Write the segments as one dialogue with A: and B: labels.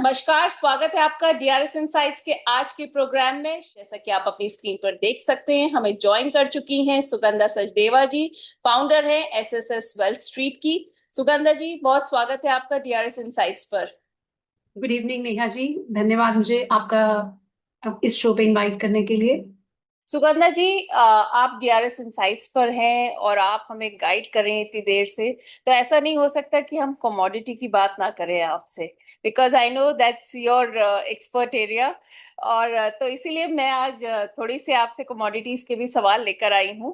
A: नमस्कार, स्वागत है आपका डीआरएस इनसाइट्स के आज के प्रोग्राम में। जैसा कि आप अपनी स्क्रीन पर देख सकते हैं, हमें ज्वाइन कर चुकी हैं सुगंधा सचदेवा जी, फाउंडर हैं एसएसएस वेल्थ स्ट्रीट की। सुगंधा जी, बहुत स्वागत है आपका डीआरएस इनसाइट्स पर।
B: Good evening Neha ji. धन्यवाद मुझे आपका इस शो पे इनवाइट करने के लिए।
A: सुगंधा जी, आप डीआरएस इनसाइट्स पर हैं और आप हमें गाइड कर रहे हैं इतनी देर से। तो ऐसा नहीं हो सकता कि हम कमोडिटी की बात ना करें आपसे, because I know that's your expert area. और तो इसीलिए मैं आज थोड़ी सी आपसे कमोडिटीज के भी सवाल लेकर आई हूँ।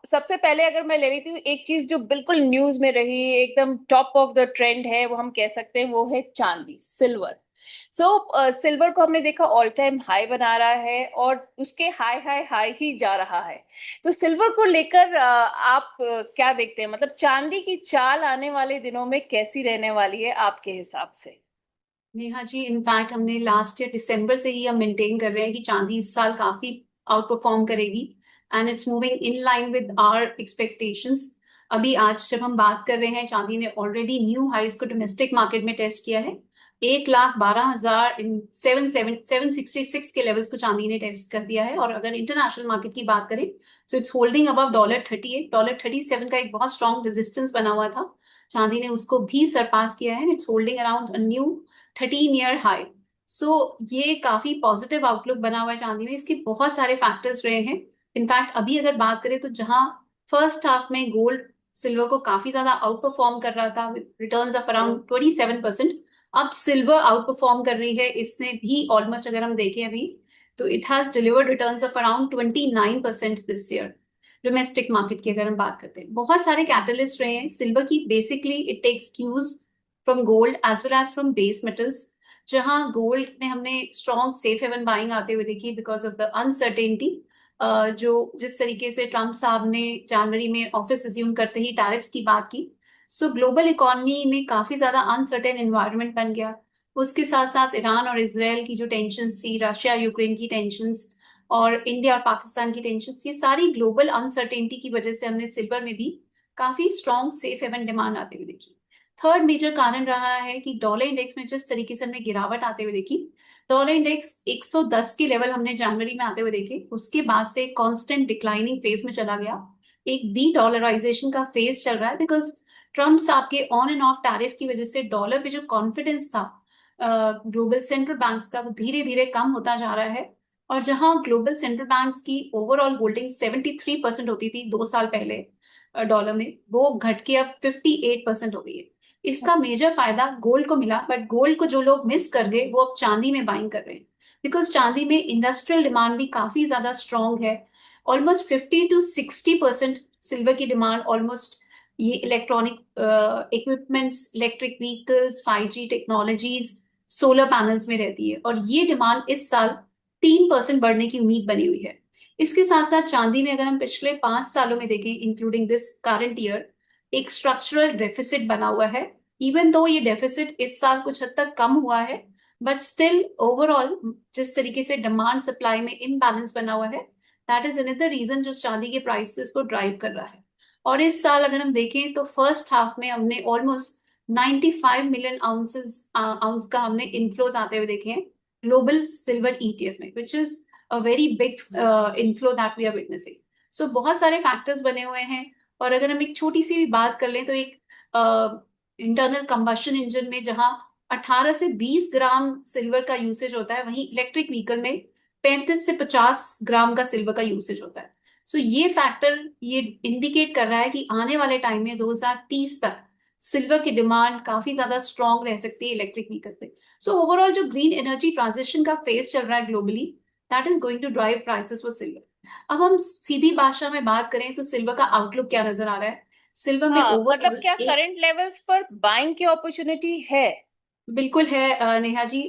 A: सबसे पहले अगर मैं ले लेती हूँ, एक चीज जो बिल्कुल न्यूज में रही, एकदम टॉप ऑफ द ट्रेंड है, वो हम कह सकते हैं, वो है चांदी, सिल्वर। सो सिल्वर को हमने देखा ऑल टाइम हाई बना रहा है और उसके हाई हाई हाई ही जा रहा है। तो सिल्वर को लेकर आप क्या देखते हैं? मतलब चांदी की चाल आने वाले दिनों में कैसी रहने वाली है आपके हिसाब से?
B: नेहा जी, इनफैक्ट हमने लास्ट ईयर दिसंबर से ही हम मेंटेन कर रहे हैं कि चांदी इस साल काफी आउट परफॉर्म करेगी and it's moving in line with our expectations. अभी आज जब हम बात कर रहे हैं, चांदी ने ऑलरेडी न्यू हाईज को डोमेस्टिक मार्केट में टेस्ट किया है। 1,12,000 इन 766 के लेवल्स को चांदी ने टेस्ट कर दिया है। और अगर इंटरनेशनल मार्केट की बात करें सो इट्स होल्डिंग अबव $38, $37 का एक बहुत स्ट्रॉन्ग रेजिस्टेंस बना हुआ था। चांदी ने उसको भी सरपास किया है। It's holding around a new 13 year high. So ये काफी पॉजिटिव आउटलुक बना हुआ है चांदी में। इसके बहुत सारे फैक्टर्स रहे हैं। इनफैक्ट अभी अगर बात करें तो जहां फर्स्ट हाफ में गोल्ड सिल्वर को काफी ज्यादा आउट परफॉर्म कर रहा था विद रिटर्न्स ऑफ अराउंड 27%, अब सिल्वर आउट परफॉर्म कर रही है। इसने भी ऑलमोस्ट, अगर हम देखें अभी, तो it has delivered returns of around 29% this year. Domestic market की अगर हम बात करते हैं, बहुत सारे कैटलिस्ट रहे हैं सिल्वर की। Basically it takes cues from gold as well as from base metals. जहां गोल्ड में हमने स्ट्रॉन्ग सेफ हेवन बाइंग आते हुए देखी बिकॉज ऑफ द अनसर्टेनिटी। जो जिस तरीके से ट्रम्प साहब ने जनवरी में ऑफिस अज्यूम करते ही टैरिफ्स की बात की, सो ग्लोबल इकोनॉमी में काफी ज्यादा अनसर्टेन एनवायरनमेंट बन गया। उसके साथ साथ ईरान और इसराइल की जो टेंशन थी, रशिया यूक्रेन की टेंशन और इंडिया और पाकिस्तान की टेंशन, ये सारी ग्लोबल अनसर्टेनिटी की वजह से हमने सिल्वर में भी काफी स्ट्रॉन्ग सेफ हेवन डिमांड आते हुए देखी। थर्ड मेजर कारण रहा है कि डॉलर इंडेक्स में जिस तरीके से हमने गिरावट आते हुए देखी। डॉलर इंडेक्स 110 के लेवल हमने जनवरी में आते हुए देखे, उसके बाद से कांस्टेंट डिक्लाइनिंग फेज में चला गया। एक डी डॉलराइजेशन का फेज चल रहा है बिकॉज ट्रम्प साहब के ऑन एंड ऑफ टैरिफ की वजह से डॉलर पे जो कॉन्फिडेंस था ग्लोबल सेंट्रल बैंक्स का, वो धीरे धीरे कम होता जा रहा है। और जहां ग्लोबल सेंट्रल बैंक्स की ओवरऑल होल्डिंग 73% होती थी 2 साल पहले डॉलर में, वो घट के अब 58% हो गई है। इसका मेजर फायदा गोल्ड को मिला, बट गोल्ड को जो लोग मिस कर गए वो अब चांदी में बाइंग कर रहे हैं बिकॉज चांदी में इंडस्ट्रियल डिमांड भी काफी ज्यादा स्ट्रांग है। ऑलमोस्ट 50 to 60% सिल्वर की डिमांड ऑलमोस्ट ये electronic equipments, electric vehicles, 5G technologies, solar panels में रहती है। और ये डिमांड इस साल 3% बढ़ने की उम्मीद बनी हुई है। इसके साथ साथ चांदी में अगर हम पिछले 5 सालों में देखें, इंक्लूडिंग दिस करंट ईयर, एक स्ट्रक्चरल डेफिसिट बना हुआ है। इवन दो ये डेफिसिट इस साल कुछ हद तक कम हुआ है, बट स्टिल ओवरऑल जिस तरीके से डिमांड सप्लाई में इम्बैलेंस बना हुआ है, दैट इज अनदर रीजन जो चांदी के प्राइसेस को ड्राइव कर रहा है। और इस साल अगर हम देखें तो फर्स्ट हाफ में हमने ऑलमोस्ट 95 मिलियन आउंस का हमने इनफ्लोज आते हुए देखे हैं ग्लोबल सिल्वर ईटीएफ में, which is a very big inflow that we are witnessing. So बहुत सारे फैक्टर्स बने हुए हैं। और अगर हम एक छोटी सी भी बात कर लें तो एक इंटरनल कंबशन इंजन में जहां 18 से 20 ग्राम सिल्वर का यूसेज होता है, वहीं इलेक्ट्रिक व्हीकल में 35 से 50 ग्राम का सिल्वर का यूसेज होता है। सो ये फैक्टर ये इंडिकेट कर रहा है कि आने वाले टाइम में 2030 तक सिल्वर की डिमांड काफी ज्यादा स्ट्रांग रह सकती है इलेक्ट्रिक व्हीकल पे। सो ओवरऑल जो ग्रीन एनर्जी ट्रांजिशन का फेज चल रहा है globally, that is going to drive prices for silver. अब हम सीधी भाषा में बात करें तो सिल्वर का आउटलुक क्या नजर आ रहा है। सिल्वर में
A: हाँ, मतलब
B: ओवरऑल
A: क्या
B: एक
A: करंट लेवल्स पर बाइंग की अपॉर्चुनिटी है?
B: बिल्कुल है Neha ji.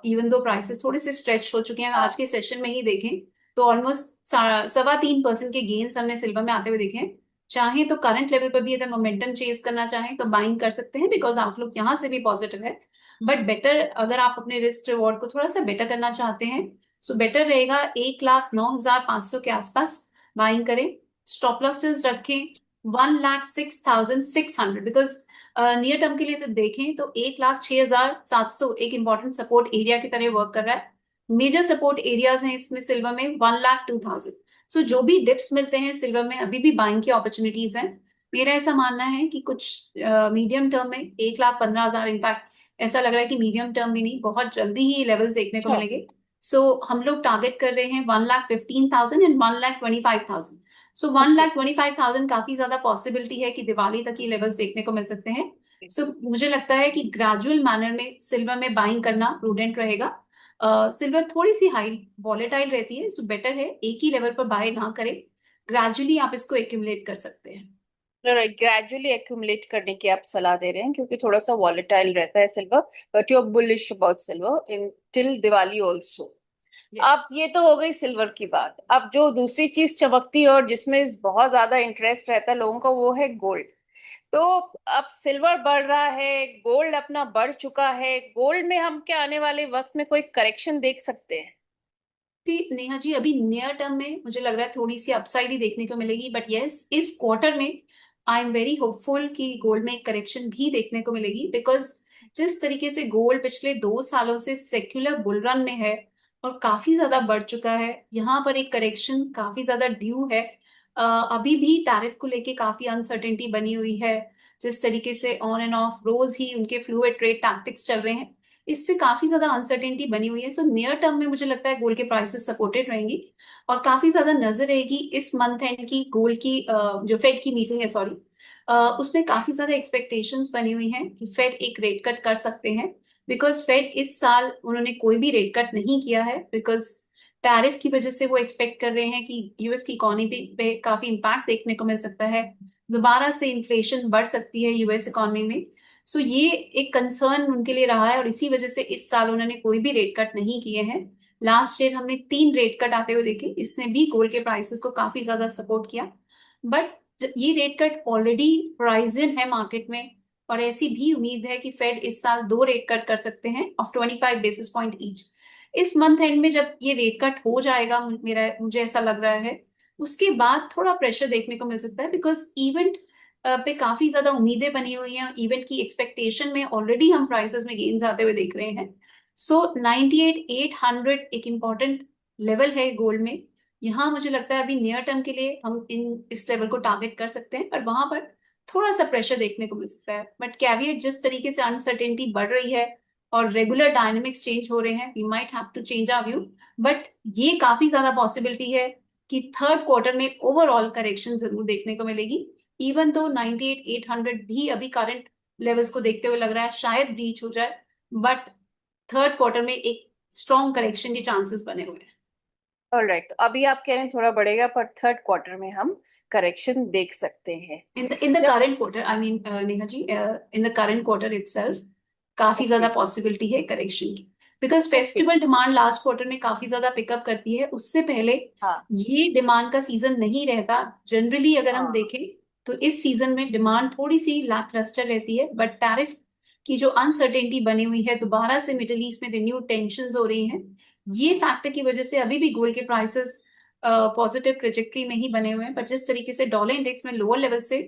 B: Even though prices थोड़े से स्ट्रेच हो चुके हैं, आज के सेशन में ही देखें तो ऑलमोस्ट 3.25% के गेन्स हमने सिल्वर में आते हुए देखे हैं। चाहे तो करंट लेवल पर भी अगर मोमेंटम चेज करना चाहें तो बाइंग कर सकते हैं बिकॉज आउटलुक यहाँ से भी पॉजिटिव है। बट बेटर, अगर आप अपने रिस्क रिवॉर्ड को थोड़ा सा बेटर करना चाहते हैं, सो बेटर रहेगा 1,09,500 के आसपास बाइंग करें। स्टॉप लॉसेस रखें 1,06,600 बिकॉज नियर टर्म के लिए तो देखें तो 1,06,700 एक इंपॉर्टेंट सपोर्ट एरिया की तरह वर्क कर रहा है। मेजर सपोर्ट एरियाज हैं इसमें सिल्वर में 1,02,000। सो जो भी डिप्स मिलते हैं सिल्वर में अभी भी बाइंग की अपॉर्चुनिटीज हैं। मेरा ऐसा मानना है कि कुछ मीडियम टर्म में 1,15,000, इनफैक्ट ऐसा लग रहा है कि मीडियम टर्म में नहीं, बहुत जल्दी ही लेवल्स देखने को
A: अच्छा।
B: मिलेंगे। सो हम लोग टारगेट कर रहे हैं 1,15,000 and 1,25,000। So one
A: okay.
B: Lakh twenty five thousand काफी ज्यादा पॉसिबिलिटी है कि दिवाली तक ये लेवल्स देखने को मिल सकते हैं। सो मुझे लगता है कि ग्रेजुअल मैनर में सिल्वर में बाइंग करना प्रूडेंट रहेगा। सिल्वर थोड़ी सी हाई वॉलेटाइल रहती है, सो बेटर है एक ही लेवल पर बाय ना करें, ग्रेजुअली आप इसको एक्यूमुलेट कर सकते हैं।
A: ग्रेजुअली एक्यूमुलेट करने की आप सलाह दे रहे हैं क्योंकि थोड़ा सा वॉलेटाइल रहता है silver, but you are bullish about silver in till Diwali also.
B: Yes.
A: अब ये तो हो गई सिल्वर की बात। अब जो दूसरी चीज चमकती है और जिसमें बहुत ज्यादा इंटरेस्ट रहता है लोगों का, वो है गोल्ड। तो अब सिल्वर बढ़ रहा है, गोल्ड अपना बढ़ चुका है। गोल्ड में हम क्या आने वाले वक्त में कोई करेक्शन देख सकते हैं?
B: नेहा जी, अभी नियर टर्म में मुझे लग रहा है थोड़ी सी अपसाइड ही देखने को मिलेगी, बट यस इस क्वार्टर में आई एम वेरी होपफुल कि गोल्ड में एक करेक्शन भी देखने को मिलेगी, बिकॉज जिस तरीके से गोल्ड पिछले 2 सालों से सेक्युलर बुल रन में है और काफी ज्यादा बढ़ चुका है, यहाँ पर एक करेक्शन काफी ज्यादा ड्यू है। अभी भी टैरिफ को लेके काफी अनसर्टेनिटी बनी हुई है। जिस तरीके से ऑन एंड ऑफ रोज ही उनके फ्लूइड ट्रेड टैक्टिक्स चल रहे हैं, इससे काफी ज्यादा अनसर्टेनिटी बनी हुई है। सो नियर टर्म में मुझे लगता है गोल्ड के प्राइसेस सपोर्टेड रहेंगी और काफी ज्यादा नजर रहेगी इस मंथ एंड की गोल्ड की, जो फेड की मीटिंग है, सॉरी, उसमें काफी ज्यादा एक्सपेक्टेशंस बनी हुई हैं कि फेड एक रेट कट कर सकते हैं। बिकॉज फेड इस साल उन्होंने कोई भी रेट कट नहीं किया है, बिकॉज टैरिफ की वजह से वो एक्सपेक्ट कर रहे हैं कि यूएस की इकोनॉमी पे काफी इम्पैक्ट देखने को मिल सकता है, दोबारा से इन्फ्लेशन बढ़ सकती है यूएस इकोनॉमी में। सो ये एक कंसर्न उनके लिए रहा है और इसी वजह से इस साल उन्होंने कोई भी रेट कट नहीं किए हैं। लास्ट ईयर हमने 3 रेट कट आते हुए देखे, इसने भी गोल्ड के प्राइसेस को काफी ज्यादा सपोर्ट किया। बट ये rate cut already priced in है मार्केट में, और ऐसी भी उम्मीद है कि फेड इस साल 2 रेट कट कर सकते हैं ऑफ 25 बेसिस पॉइंट ईच। इस मंथ एंड में जब ये रेट कट हो जाएगा, मुझे ऐसा लग रहा है, उसके बाद थोड़ा प्रेशर देखने को मिल सकता है, बिकॉज इवेंट पे काफी ज्यादा उम्मीदें बनी हुई हैं। इवेंट की एक्सपेक्टेशन में ऑलरेडी हम प्राइसेस में गेन्स आते हुए देख रहे हैं। सो 98,800 एक इम्पॉर्टेंट लेवल है गोल्ड में। यहाँ मुझे लगता है अभी नियर टर्म के लिए हम इस लेवल को टारगेट कर सकते हैं, पर वहां पर थोड़ा सा प्रेशर देखने को मिल सकता है। बट कैविएट, जिस तरीके से अनसर्टेनिटी बढ़ रही है और रेगुलर डायनेमिक्स चेंज हो रहे हैं, we might have to change our view. But ये काफी ज्यादा पॉसिबिलिटी है कि थर्ड क्वार्टर में ओवरऑल करेक्शन जरूर देखने को मिलेगी। इवन तो 98,800 भी अभी करंट लेवल्स को देखते हुए लग रहा है शायद ब्रीच हो जाए, बट थर्ड क्वार्टर में एक स्ट्रॉन्ग करेक्शन के चांसेस बने हुए हैं।
A: ऑलराइट, तो अभी आप कह रहे हैं थोड़ा बढ़ेगा, पर थर्ड क्वार्टर में हम करेक्शन देख सकते हैं।
B: इन द
A: जब
B: current quarter, I mean Neha ji, in the current quarter itself काफी
A: ओके।
B: ज्यादा पॉसिबिलिटी है करेक्शन की, because
A: okay.
B: Festival demand last quarter में काफी ज्यादा पिकअप करती है। उससे पहले
A: हाँ।
B: ये डिमांड का सीजन नहीं रहता जनरली। अगर हम
A: हाँ।
B: देखें तो इस सीजन में डिमांड थोड़ी सी लैकलस्टर रहती है, बट टैरिफ की जो अनसर्टेनिटी बनी हुई है, दोबारा से मिडिल ईस्ट में रिन्यूड टेंशन हो रही हैं, ये फैक्टर की वजह से अभी भी गोल्ड के प्राइसेस पॉजिटिव ट्रेजेक्ट्री में ही बने हुए हैं। पर जिस तरीके से डॉलर इंडेक्स में लोअर लेवल से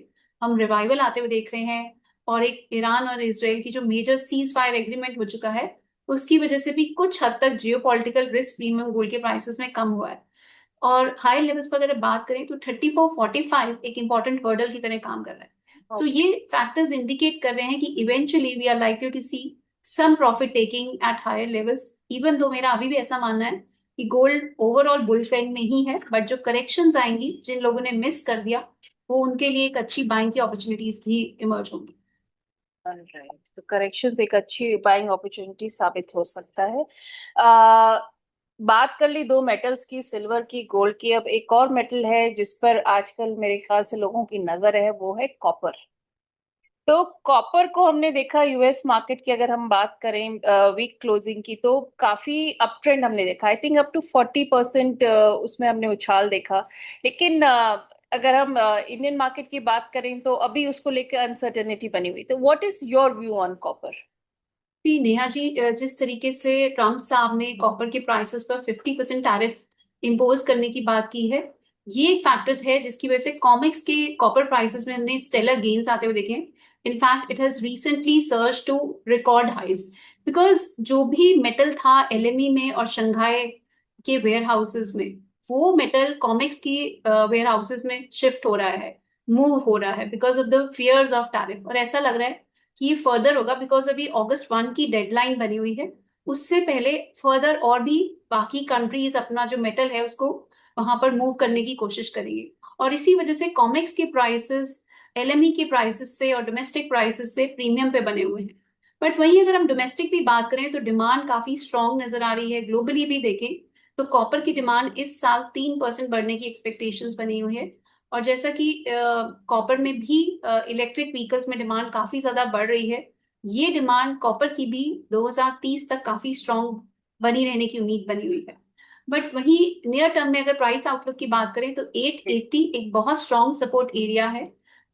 B: हम रिवाइवल आते हुए देख रहे हैं, और एक ईरान और इसराइल की जो मेजर सीज फायर एग्रीमेंट हो चुका है, उसकी वजह से भी कुछ हद तक जियोपॉलिटिकल रिस्क प्रीमियम गोल्ड के प्राइसेस में कम हुआ है। और हाई लेवल्स पर अगर बात करें तो 3445 एक इंपॉर्टेंट हर्डल की तरह काम कर रहा है। So
A: okay.
B: ये फैक्टर्स इंडिकेट कर रहे हैं कि eventually we are likely to see some profit taking at higher levels. Even though मेरा अभी भी ऐसा मानना है कि गोल्ड ओवरऑल बुल ट्रेंड में ही है, बट जो करेक्शंस आएंगी जिन लोगों ने मिस कर दिया, वो उनके लिए एक अच्छी बाइंग की अपॉर्चुनिटीज भी इमर्ज होंगी।
A: ऑलराइट, तो करेक्शंस एक अच्छी बाइंग अपॉर्चुनिटी साबित हो सकता है। आ, बात कर ली दो मेटल्स की, सिल्वर की, गोल्ड की। अब एक और मेटल है जिस पर आजकल मेरे ख्याल से लोगों की नजर है, वो है कॉपर। तो कॉपर को हमने देखा यूएस मार्केट की, अगर हम बात करें वीक क्लोजिंग की, तो काफी अप ट्रेंड हमने देखा। आई थिंक अप टू 40% उसमें हमने उछाल देखा। लेकिन अगर हम इंडियन मार्केट की बात करें तो अभी उसको लेकर अनसर्टेनिटी बनी हुई। तो what is your view on copper?
B: जी नेहा जी, जिस तरीके से ट्रम्प साहब ने कॉपर के प्राइसेस पर 50% टैरिफ इम्पोज करने की बात की है, ये एक फैक्टर है जिसकी वजह से कॉमिक्स के कॉपर प्राइसेस में हमने स्टेलर गेन्स आते हुए देखे हैं। In fact it has recently surge to record highs, because जो भी मेटल था एलएमई में और शंघाई के वेयर हाउसेज में, वो मेटल कॉमेक्स की वेयर हाउसेज में शिफ्ट हो रहा है, मूव हो रहा है because of the fears of tariff. और ऐसा लग रहा है कि ये फर्दर होगा, बिकॉज अभी August 1 की डेडलाइन बनी हुई है, उससे पहले फर्दर और भी बाकी कंट्रीज अपना जो मेटल है उसको वहां पर मूव करने की कोशिश करेंगे। और इसी वजह से कॉमेक्स के प्राइसेस एलएमई के प्राइसेस से और डोमेस्टिक प्राइसेस से प्रीमियम पे बने हुए हैं। बट वहीं अगर हम डोमेस्टिक भी बात करें तो डिमांड काफी स्ट्रांग नजर आ रही है। ग्लोबली भी देखें तो कॉपर की डिमांड इस साल 3% बढ़ने की एक्सपेक्टेशंस बनी हुई है। और जैसा कि कॉपर में भी इलेक्ट्रिक व्हीकल्स में डिमांड काफी ज्यादा बढ़ रही है, ये डिमांड कॉपर की भी 2030 तक काफी स्ट्रांग बनी रहने की उम्मीद बनी हुई है। बट वहीं नियर टर्म में अगर प्राइस आउटलुक की बात करें तो 880 एक बहुत स्ट्रांग सपोर्ट एरिया है,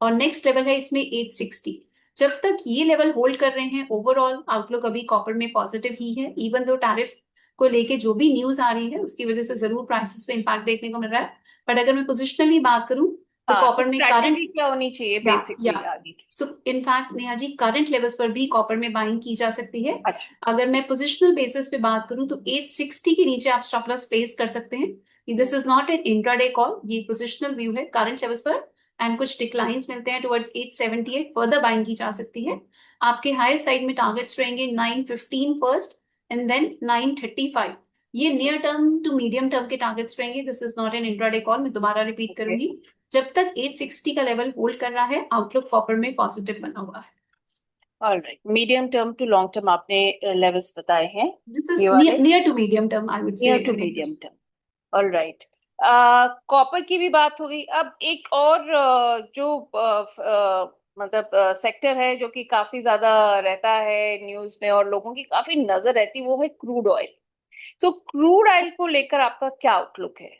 B: और नेक्स्ट लेवल है इसमें 860। जब तक ये लेवल होल्ड कर रहे हैं, ओवरऑल आउटलुक अभी कॉपर में पॉजिटिव ही है। इवन दो टैरिफ को लेके जो भी न्यूज आ रही है उसकी वजह से जरूर प्राइसेस पे इम्पैक्ट देखने को मिल रहा है। बट अगर मैं पोजिशनली बात करूं तो
A: हाँ, तो
B: कॉपर में
A: स्ट्रैटेजी
B: करंट
A: क्या होनी चाहिए
B: या
A: बेसिकली आगे की?
B: So in fact Neha ji, current levels पर भी कॉपर में बाइंग की जा सकती है।
A: अच्छा।
B: अगर मैं पोजिशनल बेसिस पे बात करूं तो 860 के नीचे आप स्टॉप लॉस प्लेस कर सकते हैं। This is not an intraday call, ये पोजिशनल व्यू है करंट लेवल्स पर। एंड कुछ डिक्लाइंस मिलते हैं टुवर्ड्स 878, फर्दर बाइंग की जा सकती है। आपके हायर साइड में टारगेट्स रहेंगे 915 फर्स्ट एंड देन 935। ये near term to medium term के टारगेट्स रहेंगे। This is not an intraday call, मैं दोबारा रिपीट
A: ओके।
B: करूंगी। जब तक 860 का लेवल होल्ड कर रहा है, आउटलुक कॉपर में पॉजिटिव बना हुआ है।
A: Alright, medium term to long term आपने लेवल्स बताए हैं,
B: दिस इज
A: ये वाले
B: near to medium term I would say.
A: Near to medium term. Alright, copper की भी बात हो गई। अब एक और जो मतलब सेक्टर है जो कि काफी ज्यादा रहता है न्यूज में और लोगों की काफी नजर रहती है, वो है क्रूड ऑयल। सो क्रूड ऑयल को लेकर आपका क्या आउटलुक है?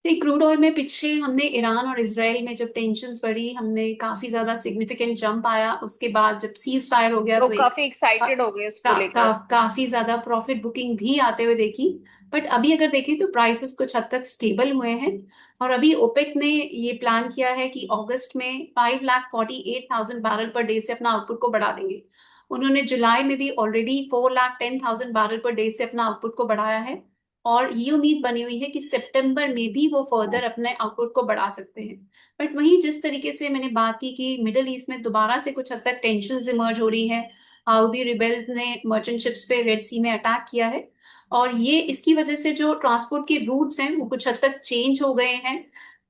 B: क्रूड ऑयल में पीछे हमने ईरान और इसराइल में जब टेंशन्स बढ़ी, हमने काफी ज्यादा सिग्निफिकेंट जंप आया। उसके बाद जब सीज फायर हो गया
A: लोग
B: तो एक
A: काफी एक्साइटेड हो गए उसको लेकर।
B: काफी ज्यादा प्रॉफिट बुकिंग भी आते हुए देखी। बट अभी अगर देखें तो प्राइसेस कुछ हद तक स्टेबल हुए हैं। और अभी ओपेक ने ये प्लान किया है कि अगस्त में 5,48,000 बैरल पर डे से अपना आउटपुट को बढ़ा देंगे। उन्होंने जुलाई में भी ऑलरेडी 4,10,000 बैरल पर डे से अपना आउटपुट को बढ़ाया है। और ये उम्मीद बनी हुई है कि सितंबर में भी वो फर्दर अपने आउटपुट को बढ़ा सकते हैं। बट वहीं जिस तरीके से मैंने बात की कि मिडल ईस्ट में दोबारा से कुछ हद तक टेंशन इमर्ज हो रही है, हाउदी रिबेल्स ने मर्चेंट शिप्स पे रेड सी में अटैक किया है, और ये इसकी वजह से जो ट्रांसपोर्ट के रूट्स हैं वो कुछ हद तक चेंज हो गए हैं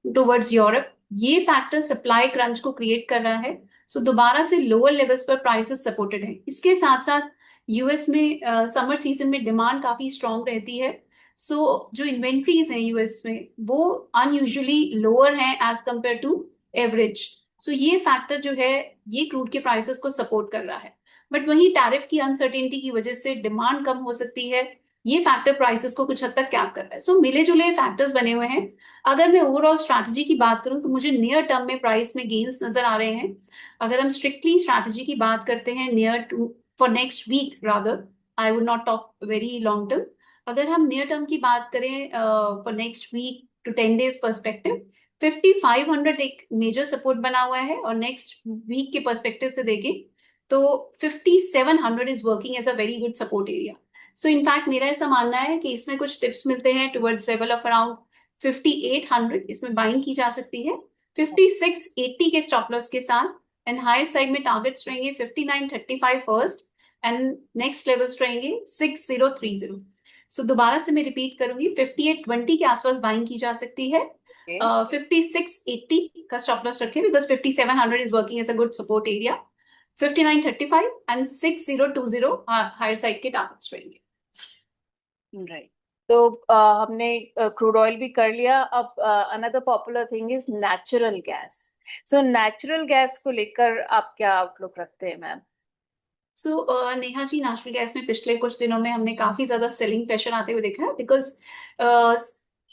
B: टुवर्ड्स यूरोप। ये फैक्टर सप्लाई क्रंच को क्रिएट कर रहा है। सो दोबारा से लोअर लेवल्स पर प्राइसेस सपोर्टेड है। इसके साथ साथ यूएस में समर सीजन में डिमांड काफी स्ट्रांग रहती है। सो जो इन्वेंट्रीज हैं यूएस में वो अनयूजुअली लोअर हैं एज कंपेयर टू एवरेज। सो ये फैक्टर जो है ये क्रूड के प्राइसेस को सपोर्ट कर रहा है। बट वहीं टैरिफ की अनसर्टेनिटी की वजह से डिमांड कम हो सकती है, ये फैक्टर प्राइसेस को कुछ हद तक कैप कर रहा है। सो मिले जुले फैक्टर्स बने हुए हैं। अगर मैं ओवरऑल स्ट्रैटेजी की बात करूं तो मुझे नियर टर्म में प्राइस में गेन्स नजर आ रहे हैं। अगर हम स्ट्रिक्टली स्ट्रैटेजी की बात करते हैं near to for next week rather, I would not talk very long term. अगर हम नियर टर्म की बात करें for next week to 10 days perspective, 5,500 एक मेजर सपोर्ट बना हुआ है। और नेक्स्ट वीक के पर्सपेक्टिव से देखें तो 5,700 is working as a very good support area. So in fact मेरा ऐसा मानना है कि इसमें कुछ टिप्स मिलते हैं टुवर्ड्स लेवल ऑफ अराउंड 5,800, इसमें बाइंग की जा सकती है 5,680 के स्टॉप लॉस के साथ। एंड हायर साइड में टारगेट्स रहेंगे 5,935 फर्स्ट एंड नेक्स्ट लेवल्स रहेंगे 6,030। सो दोबारा से मैं रिपीट करूंगी, 5,820 के आसपास बाइंग की जा सकती है।
A: ओके।
B: 5,680 का स्टॉप लॉस रखें because 5,700 is working as a good support area. 5,935 and 6,020 higher side के टारगेट्स रहेंगे।
A: राइट, तो हमने क्रूड ऑयल भी कर लिया। अब another popular thing is natural gas. So natural gas को लेकर आप क्या आउटलुक रखते हैं ma'am?
B: Neha ji, natural gas में पिछले कुछ दिनों में हमने काफी ज्यादा सेलिंग प्रेशर आते हुए देखा है, बिकॉज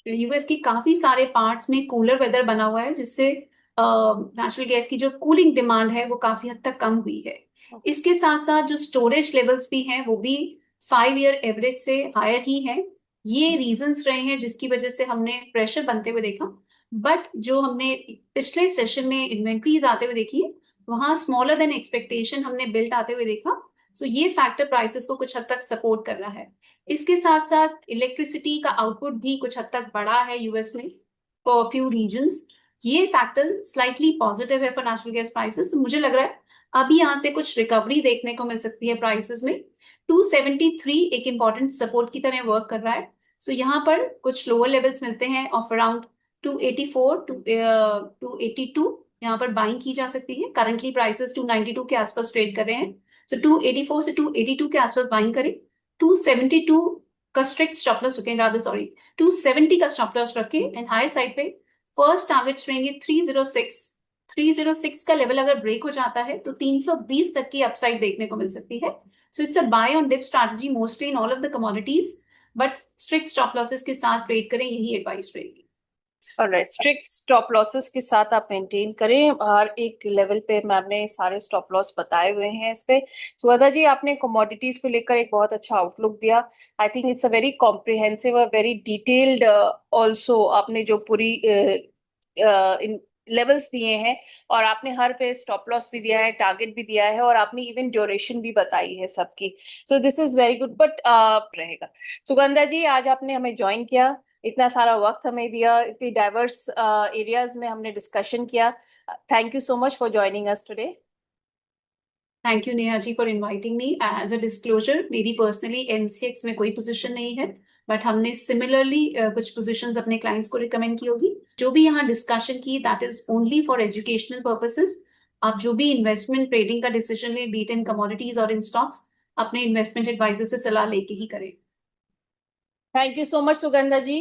B: यूएस की काफी सारे पार्ट्स में कूलर वेदर बना हुआ है, जिससे नेचुरल गैस की जो कूलिंग डिमांड है वो काफी हद तक कम हुई है। इसके साथ साथ जो स्टोरेज लेवल्स भी हैं वो भी 5 ईयर एवरेज से हायर ही है। ये रीजंस रहे हैं जिसकी वजह से हमने प्रेशर बनते हुए देखा। बट जो हमने पिछले सेशन में इन्वेंट्रीज आते हुए देखी है वहां स्मॉलर देन एक्सपेक्टेशन हमने बिल्ट आते हुए देखा। सो ये फैक्टर प्राइसेस को कुछ हद तक सपोर्ट कर रहा है। इसके साथ साथ इलेक्ट्रिसिटी का आउटपुट भी कुछ हद तक बढ़ा है यूएस में फॉर फ्यू रीजन्स। ये फैक्टर स्लाइटली पॉजिटिव है फॉर नेचुरल गैस प्राइसेस। मुझे लग रहा है अभी यहाँ से कुछ रिकवरी देखने को मिल सकती है प्राइसेस में। 273 एक इंपॉर्टेंट सपोर्ट की तरह वर्क कर रहा है। सो यहाँ पर कुछ लोअर लेवल्स मिलते हैं ऑफ अराउंड 284 टू 282। यहाँ पर बाइंग की जा सकती है। करंटली प्राइसेस 292 के आसपास ट्रेड कर रहे हैं। सो 284 से 282 के आसपास बाइंग करें। 272 का स्ट्रिक्ट स्टॉप लॉस रखें, रादर सॉरी 270 का स्टॉप लॉस रखें। एंड हाई साइड पे फर्स्ट टारगेट्स रहेंगे 306। 306 का लेवल अगर ब्रेक हो जाता है तो 320 तक की अपसाइड देखने को मिल सकती है। So it's a buy on dip strategy mostly in all of the commodities, but strict stop losses के साथ ट्रेड करें, यही एडवाइस रहेगी।
A: ऑलराइट, स्ट्रिक्ट स्टॉप लॉसेस के साथ आप मेंटेन करें। हर एक लेवल पे मैम ने सारे स्टॉप लॉस बताए हुए हैं इस पे। सुगंधा जी, आपने कमोडिटीज को लेकर एक बहुत अच्छा आउटलुक दिया। I think it's a very comprehensive और वेरी डिटेल्ड ऑल्सो। आपने जो पूरी इन लेवल्स दिए हैं, और आपने हर पे स्टॉप लॉस भी दिया है, टारगेट भी दिया है, और आपने इवन ड्यूरेशन भी बताई है सबकी। So this is very good. But रहेगा सुगंधा जी, आज आपने हमें ज्वाइन किया, इतना सारा वक्त हमें दिया, इतनी डाइवर्स एरियाज में हमने डिस्कशन किया। Thank you so much for joining us today.
B: Thank you Neha ji for inviting me. As a disclosure, मेरी पर्सनली एमसीएक्स में कोई पोजीशन नहीं है, बट हमने सिमिलरली कुछ पोजीशंस अपने क्लाइंट्स को रिकमेंड की होगी। जो भी यहाँ डिस्कशन की that is only for educational purposes. आप जो भी इन्वेस्टमेंट ट्रेडिंग का डिसीजन लें, बीट इन कमोडिटीज और इन स्टॉक्स, अपने इन्वेस्टमेंट एडवाइजर से सलाह लेके ही करें।
A: Thank you so much Sugandha ji.